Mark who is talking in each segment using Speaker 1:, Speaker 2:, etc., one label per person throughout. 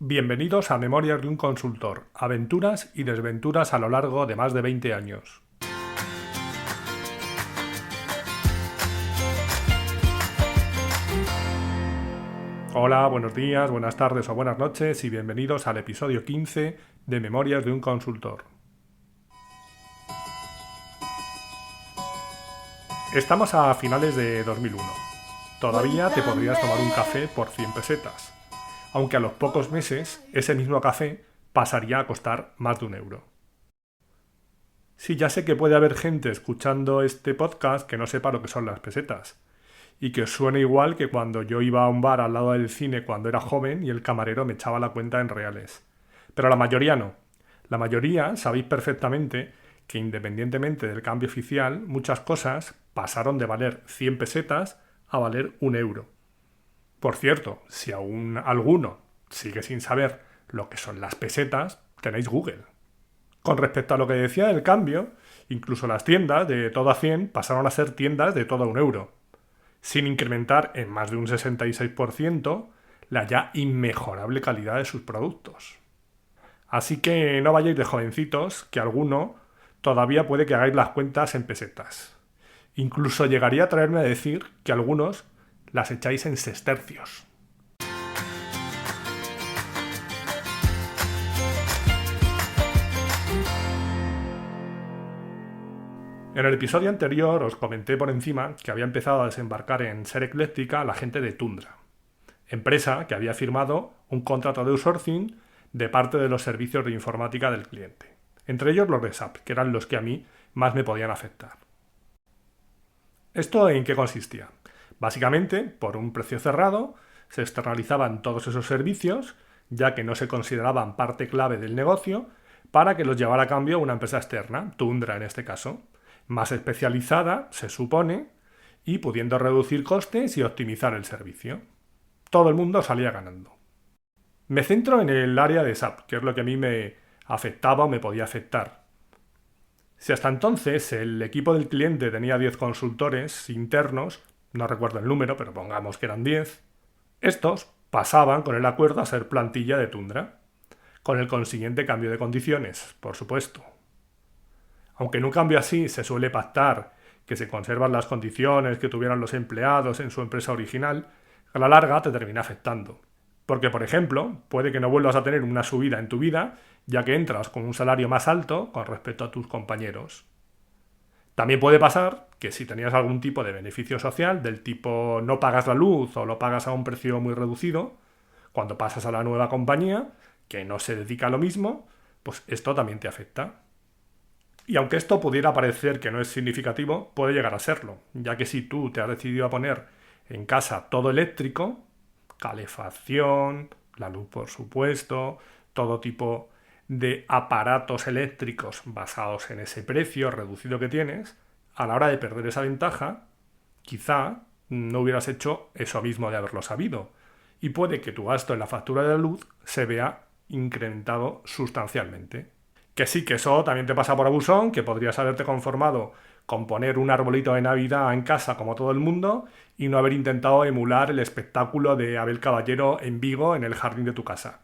Speaker 1: Bienvenidos a Memorias de un consultor, aventuras y desventuras a lo largo de más de 20 años. Hola, buenos días, buenas tardes o buenas noches y bienvenidos al episodio 15 de Memorias de un consultor. Estamos a finales de 2001. Todavía te podrías tomar un café por 100 pesetas, aunque a los pocos meses ese mismo café pasaría a costar más de €1. Sí, ya sé que puede haber gente escuchando este podcast que no sepa lo que son las pesetas y que os suene igual que cuando yo iba a un bar al lado del cine cuando era joven y el camarero me echaba la cuenta en reales. Pero la mayoría no. La mayoría sabéis perfectamente que independientemente del cambio oficial, muchas cosas pasaron de valer 100 pesetas a valer €1. Por cierto, si aún alguno sigue sin saber lo que son las pesetas, tenéis Google. Con respecto a lo que decía del cambio, incluso las tiendas de todo a 100 pasaron a ser tiendas de todo a €1, sin incrementar en más de un 66% la ya inmejorable calidad de sus productos. Así que no vayáis de jovencitos, que alguno todavía puede que hagáis las cuentas en pesetas. Incluso llegaría a traerme a decir que algunos las echáis en sestercios. En el episodio anterior os comenté por encima que había empezado a desembarcar en Ser Ecléctica la gente de Tundra, empresa que había firmado un contrato de outsourcing de parte de los servicios de informática del cliente, entre ellos los de SAP, que eran los que a mí más me podían afectar. ¿Esto en qué consistía? Básicamente, por un precio cerrado, se externalizaban todos esos servicios, ya que no se consideraban parte clave del negocio, para que los llevara a cambio una empresa externa, Tundra en este caso, más especializada, se supone, y pudiendo reducir costes y optimizar el servicio. Todo el mundo salía ganando. Me centro en el área de SAP, que es lo que a mí me afectaba o me podía afectar. Si hasta entonces el equipo del cliente tenía 10 consultores internos, no recuerdo el número, pero pongamos que eran 10, estos pasaban con el acuerdo a ser plantilla de Tundra, con el consiguiente cambio de condiciones, por supuesto. Aunque en un cambio así se suele pactar que se conservan las condiciones que tuvieran los empleados en su empresa original, a la larga te termina afectando. Porque, por ejemplo, puede que no vuelvas a tener una subida en tu vida, ya que entras con un salario más alto con respecto a tus compañeros. También puede pasar que si tenías algún tipo de beneficio social, del tipo no pagas la luz o lo pagas a un precio muy reducido, cuando pasas a la nueva compañía, que no se dedica a lo mismo, pues esto también te afecta. Y aunque esto pudiera parecer que no es significativo, puede llegar a serlo, ya que si tú te has decidido a poner en casa todo eléctrico, calefacción, la luz por supuesto, todo tipo de aparatos eléctricos basados en ese precio reducido que tienes, a la hora de perder esa ventaja, quizá no hubieras hecho eso mismo de haberlo sabido, y puede que tu gasto en la factura de la luz se vea incrementado sustancialmente. Que sí, que eso también te pasa por abusón, que podrías haberte conformado con poner un arbolito de Navidad en casa como todo el mundo y no haber intentado emular el espectáculo de Abel Caballero en Vigo en el jardín de tu casa.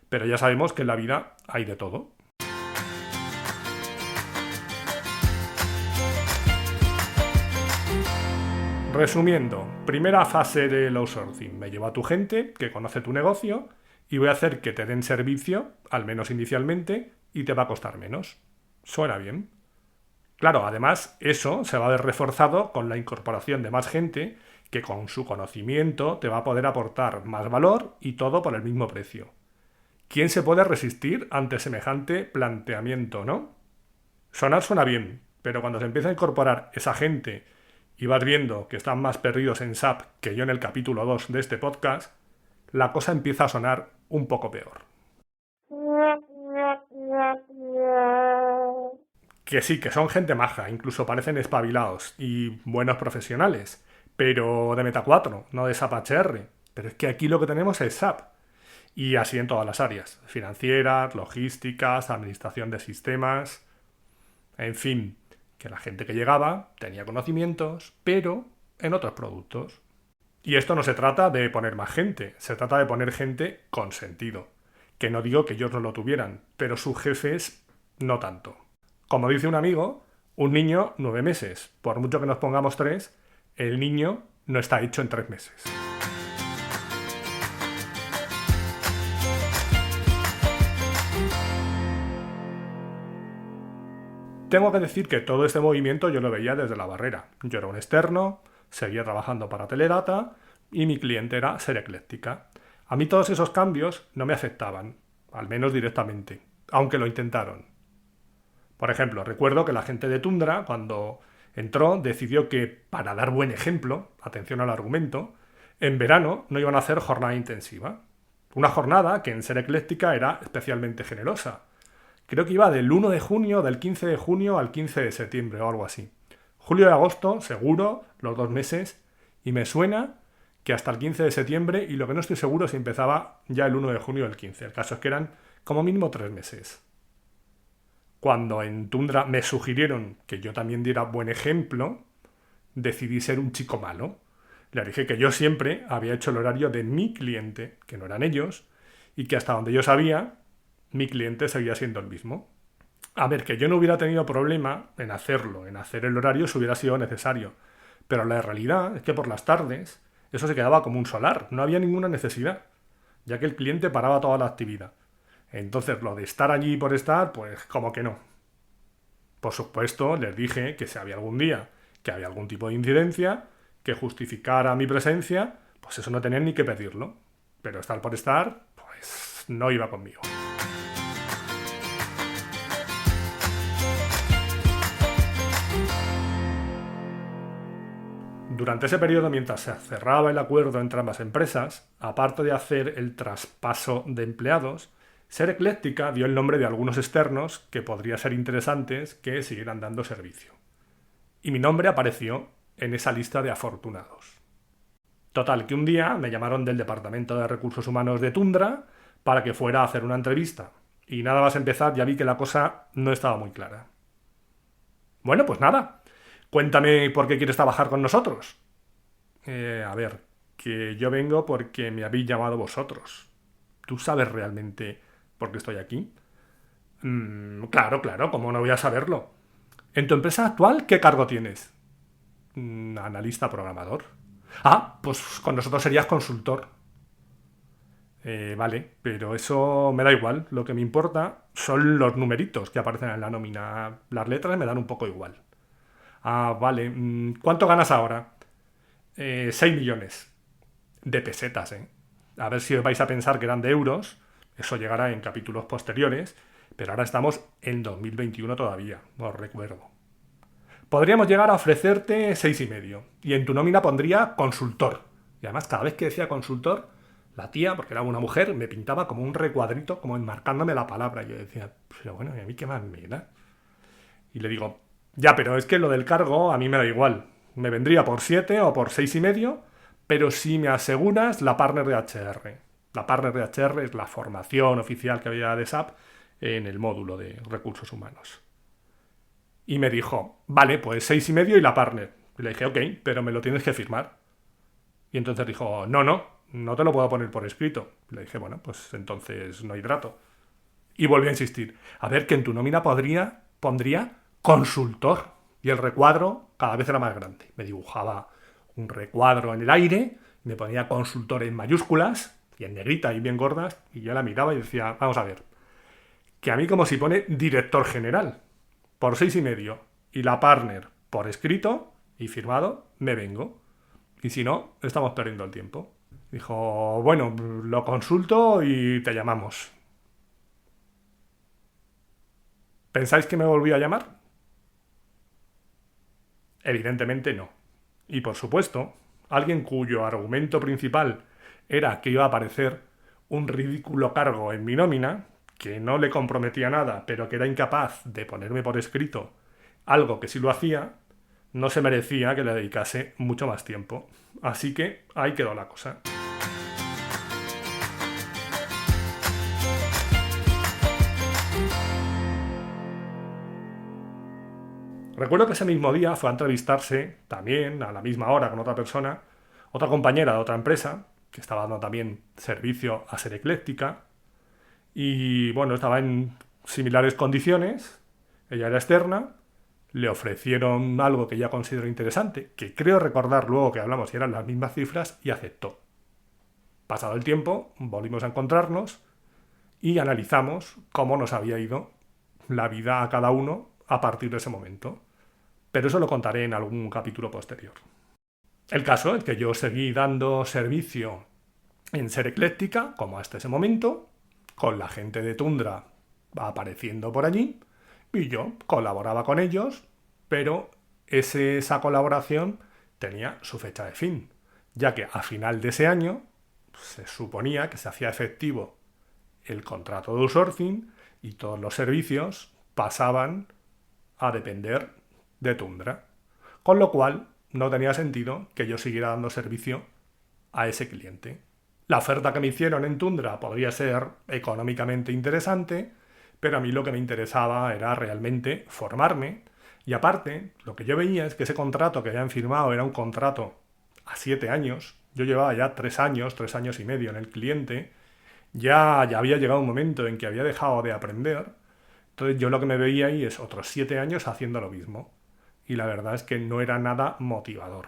Speaker 1: Pero ya sabemos que en la vida hay de todo. Resumiendo, primera fase del outsourcing. Me llevo a tu gente que conoce tu negocio y voy a hacer que te den servicio, al menos inicialmente, y te va a costar menos. Suena bien. Claro, además eso se va a ver reforzado con la incorporación de más gente que con su conocimiento te va a poder aportar más valor y todo por el mismo precio. ¿Quién se puede resistir ante semejante planteamiento, no? Sonar suena bien, pero cuando se empieza a incorporar esa gente y vas viendo que están más perdidos en SAP que yo en el capítulo 2 de este podcast, la cosa empieza a sonar un poco peor. Que sí, que son gente maja, incluso parecen espabilados y buenos profesionales, pero de Meta 4, no de SAP HR. Pero es que aquí lo que tenemos es SAP. Y así en todas las áreas, financieras, logísticas, administración de sistemas, en fin, que la gente que llegaba tenía conocimientos, pero en otros productos. Y esto no se trata de poner más gente, se trata de poner gente con sentido, que no digo que ellos no lo tuvieran, pero sus jefes no tanto. Como dice un amigo, un niño 9 meses. Por mucho que nos pongamos 3, el niño no está hecho en 3 meses. Tengo que decir que todo este movimiento yo lo veía desde la barrera. Yo era un externo, seguía trabajando para Teledata y mi cliente era Ser Ecléctica. A mí todos esos cambios no me afectaban, al menos directamente, aunque lo intentaron. Por ejemplo, recuerdo que la gente de Tundra, cuando entró, decidió que, para dar buen ejemplo, atención al argumento, en verano no iban a hacer jornada intensiva. Una jornada que en Ser Ecléctica era especialmente generosa. Creo que iba del 1 de junio, del 15 de junio al 15 de septiembre o algo así. Julio y agosto, seguro, los 2 meses, y me suena que hasta el 15 de septiembre, y lo que no estoy seguro es si empezaba ya el 1 de junio o el 15. El caso es que eran como mínimo 3 meses. Cuando en Tundra me sugirieron que yo también diera buen ejemplo, decidí ser un chico malo. Le dije que yo siempre había hecho el horario de mi cliente, que no eran ellos, y que hasta donde yo sabía, mi cliente seguía siendo el mismo. A ver, que yo no hubiera tenido problema en hacerlo, en hacer el horario si hubiera sido necesario. Pero la realidad es que por las tardes eso se quedaba como un solar, no había ninguna necesidad, ya que el cliente paraba toda la actividad. Entonces lo de estar allí por estar, pues como que no. Por supuesto, les dije que si había algún día que había algún tipo de incidencia que justificara mi presencia, pues eso no tenían ni que pedirlo. Pero estar por estar, pues no iba conmigo. Durante ese periodo, mientras se cerraba el acuerdo entre ambas empresas, aparte de hacer el traspaso de empleados, Ser Ecléctica dio el nombre de algunos externos que podría ser interesantes que siguieran dando servicio. Y mi nombre apareció en esa lista de afortunados. Total, que un día me llamaron del Departamento de Recursos Humanos de Tundra para que fuera a hacer una entrevista. Y nada más empezar ya vi que la cosa no estaba muy clara. Bueno, pues nada. Cuéntame por qué quieres trabajar con nosotros. A ver, que yo vengo porque me habéis llamado vosotros. ¿Tú sabes realmente por qué estoy aquí? Claro, ¿cómo no voy a saberlo? ¿En tu empresa actual qué cargo tienes? Analista programador. Ah, pues con nosotros serías consultor. Vale, pero eso me da igual. Lo que me importa son los numeritos que aparecen en la nómina. Las letras me dan un poco igual. Ah, vale. ¿Cuánto ganas ahora? 6 millones de pesetas, ¿eh? A ver si os vais a pensar que eran de euros. Eso llegará en capítulos posteriores. Pero ahora estamos en 2021 todavía, os recuerdo. Podríamos llegar a ofrecerte 6,5. Y en tu nómina pondría consultor. Y además, cada vez que decía consultor, la tía, porque era una mujer, me pintaba como un recuadrito, como enmarcándome la palabra. Y yo decía, pero bueno, ¿y a mí qué más me da? Y le digo, ya, pero es que lo del cargo a mí me da igual. Me vendría por 7 o por 6,5, pero si me aseguras la partner de HR. La partner de HR es la formación oficial que había de SAP en el módulo de recursos humanos. Y me dijo, vale, pues 6,5 y la partner. Y le dije, ok, pero me lo tienes que firmar. Y entonces dijo, no te lo puedo poner por escrito. Y le dije, bueno, pues entonces no hay trato. Y volví a insistir, a ver, que en tu nómina pondría consultor. Y el recuadro cada vez era más grande. Me dibujaba un recuadro en el aire, me ponía consultor en mayúsculas y en negrita y bien gordas, y yo la miraba y decía, vamos a ver, que a mí como si pone director general por 6,5 y la partner por escrito y firmado, me vengo. Y si no, estamos perdiendo el tiempo. Dijo, bueno, lo consulto y te llamamos. ¿Pensáis que me volví a llamar? Evidentemente no. Y por supuesto, alguien cuyo argumento principal era que iba a aparecer un ridículo cargo en mi nómina, que no le comprometía nada, pero que era incapaz de ponerme por escrito algo que sí lo hacía, no se merecía que le dedicase mucho más tiempo. Así que ahí quedó la cosa. Recuerdo que ese mismo día fue a entrevistarse también a la misma hora con otra persona, otra compañera de otra empresa, que estaba dando también servicio a Ser Ecléctica, y bueno, estaba en similares condiciones, ella era externa, le ofrecieron algo que ella consideró interesante, que creo recordar luego que hablamos y eran las mismas cifras, y aceptó. Pasado el tiempo, volvimos a encontrarnos y analizamos cómo nos había ido la vida a cada uno a partir de ese momento. Pero eso lo contaré en algún capítulo posterior. El caso es que yo seguí dando servicio en Ser Ecléctica, como hasta ese momento, con la gente de Tundra apareciendo por allí, y yo colaboraba con ellos, pero esa colaboración tenía su fecha de fin, ya que a final de ese año se suponía que se hacía efectivo el contrato de outsourcing y todos los servicios pasaban a depender de Tundra. Con lo cual, no tenía sentido que yo siguiera dando servicio a ese cliente. La oferta que me hicieron en Tundra podría ser económicamente interesante, pero a mí lo que me interesaba era realmente formarme. Y aparte, lo que yo veía es que ese contrato que habían firmado era un contrato a 7 años. Yo llevaba ya 3 años y medio en el cliente. Ya había llegado un momento en que había dejado de aprender. Entonces yo lo que me veía ahí es otros 7 años haciendo lo mismo. Y la verdad es que no era nada motivador.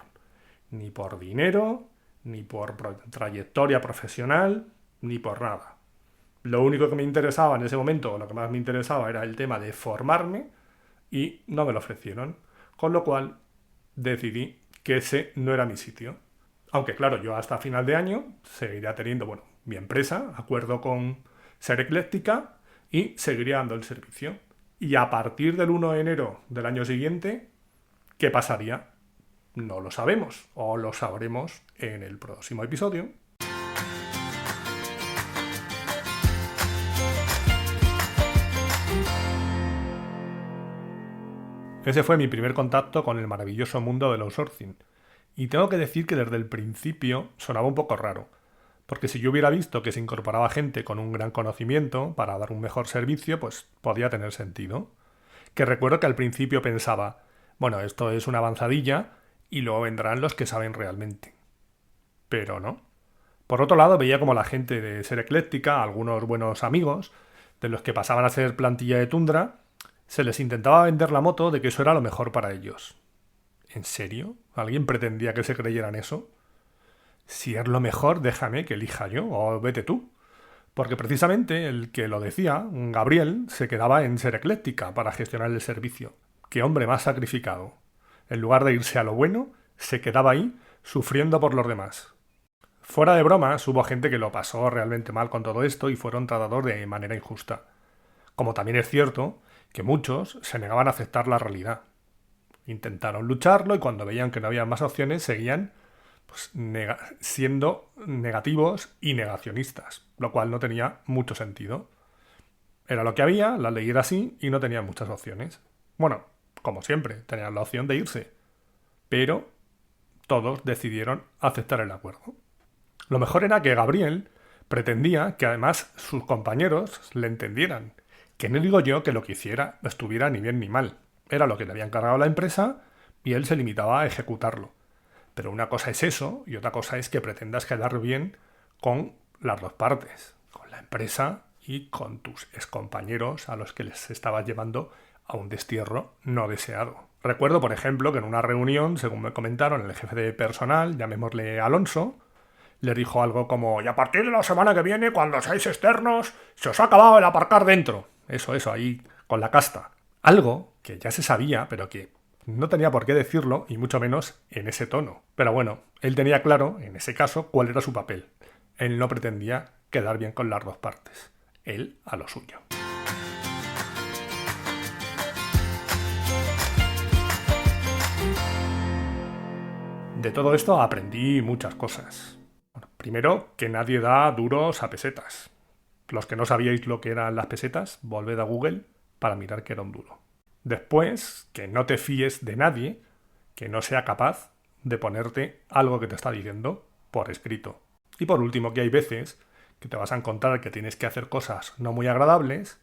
Speaker 1: Ni por dinero, ni por trayectoria profesional, ni por nada. Lo único que me interesaba en ese momento, o lo que más me interesaba, era el tema de formarme y no me lo ofrecieron. Con lo cual decidí que ese no era mi sitio. Aunque claro, yo hasta final de año seguiría teniendo, bueno, mi empresa, acuerdo con Ser Ecléctica, y seguiría dando el servicio. Y a partir del 1 de enero del año siguiente, ¿qué pasaría? No lo sabemos, o lo sabremos en el próximo episodio. Ese fue mi primer contacto con el maravilloso mundo del outsourcing. Y tengo que decir que desde el principio sonaba un poco raro, porque si yo hubiera visto que se incorporaba gente con un gran conocimiento para dar un mejor servicio, pues podía tener sentido. Que recuerdo que al principio pensaba, bueno, esto es una avanzadilla y luego vendrán los que saben realmente. Pero no. Por otro lado, veía como la gente de Ser Ecléctica, algunos buenos amigos, de los que pasaban a ser plantilla de Tundra, se les intentaba vender la moto de que eso era lo mejor para ellos. ¿En serio? ¿Alguien pretendía que se creyeran eso? Si es lo mejor, déjame que elija yo, o vete tú. Porque precisamente el que lo decía, Gabriel, se quedaba en Ser Ecléctica para gestionar el servicio. ¡Qué hombre más sacrificado! En lugar de irse a lo bueno, se quedaba ahí, sufriendo por los demás. Fuera de bromas, hubo gente que lo pasó realmente mal con todo esto y fueron tratados de manera injusta. Como también es cierto que muchos se negaban a aceptar la realidad. Intentaron lucharlo y cuando veían que no había más opciones seguían siendo negativos y negacionistas, lo cual no tenía mucho sentido. Era lo que había, la ley era así y no tenían muchas opciones. Bueno, como siempre, tenían la opción de irse, pero todos decidieron aceptar el acuerdo. Lo mejor era que Gabriel pretendía que además sus compañeros le entendieran, que no digo yo que lo que hiciera estuviera ni bien ni mal, era lo que le había encargado la empresa y él se limitaba a ejecutarlo. Pero una cosa es eso y otra cosa es que pretendas quedar bien con las dos partes, con la empresa y con tus excompañeros a los que les estabas llevando a un destierro no deseado. Recuerdo, por ejemplo, que en una reunión, según me comentaron, el jefe de personal, llamémosle Alonso, le dijo algo como: y a partir de la semana que viene, cuando seáis externos, se os ha acabado el aparcar dentro. Eso, ahí, con la casta. Algo que ya se sabía, pero que no tenía por qué decirlo, y mucho menos en ese tono. Pero bueno, él tenía claro, en ese caso, cuál era su papel. Él no pretendía quedar bien con las dos partes. Él a lo suyo. De todo esto aprendí muchas cosas. Bueno, primero, que nadie da duros a pesetas. Los que no sabíais lo que eran las pesetas, volved a Google para mirar qué era un duro. Después, que no te fíes de nadie que no sea capaz de ponerte algo que te está diciendo por escrito. Y por último, que hay veces que te vas a encontrar que tienes que hacer cosas no muy agradables,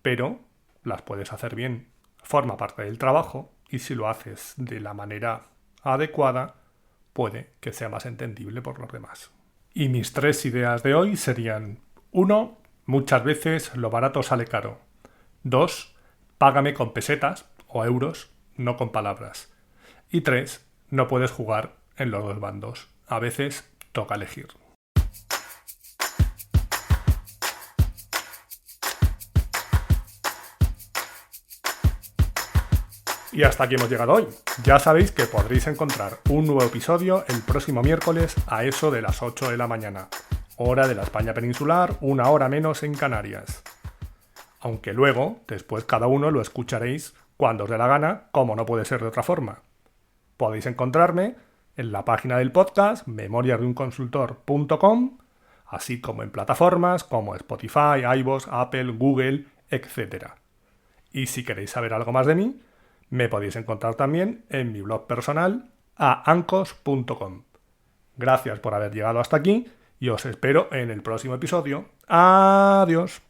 Speaker 1: pero las puedes hacer bien. Forma parte del trabajo y si lo haces de la manera adecuada, puede que sea más entendible por los demás. Y mis 3 ideas de hoy serían: 1. Muchas veces lo barato sale caro. 2. Págame con pesetas o euros, no con palabras. Y 3. No puedes jugar en los dos bandos. A veces toca elegir. Y hasta aquí hemos llegado hoy. Ya sabéis que podréis encontrar un nuevo episodio el próximo miércoles a eso de las 8 de la mañana, hora de la España peninsular, 1 hora menos en Canarias. Aunque luego, después cada uno lo escucharéis cuando os dé la gana, como no puede ser de otra forma. Podéis encontrarme en la página del podcast memoriasdeunconsultor.com, así como en plataformas como Spotify, iVoox, Apple, Google, etc. Y si queréis saber algo más de mí, me podéis encontrar también en mi blog personal aancos.com. Gracias por haber llegado hasta aquí y os espero en el próximo episodio. Adiós.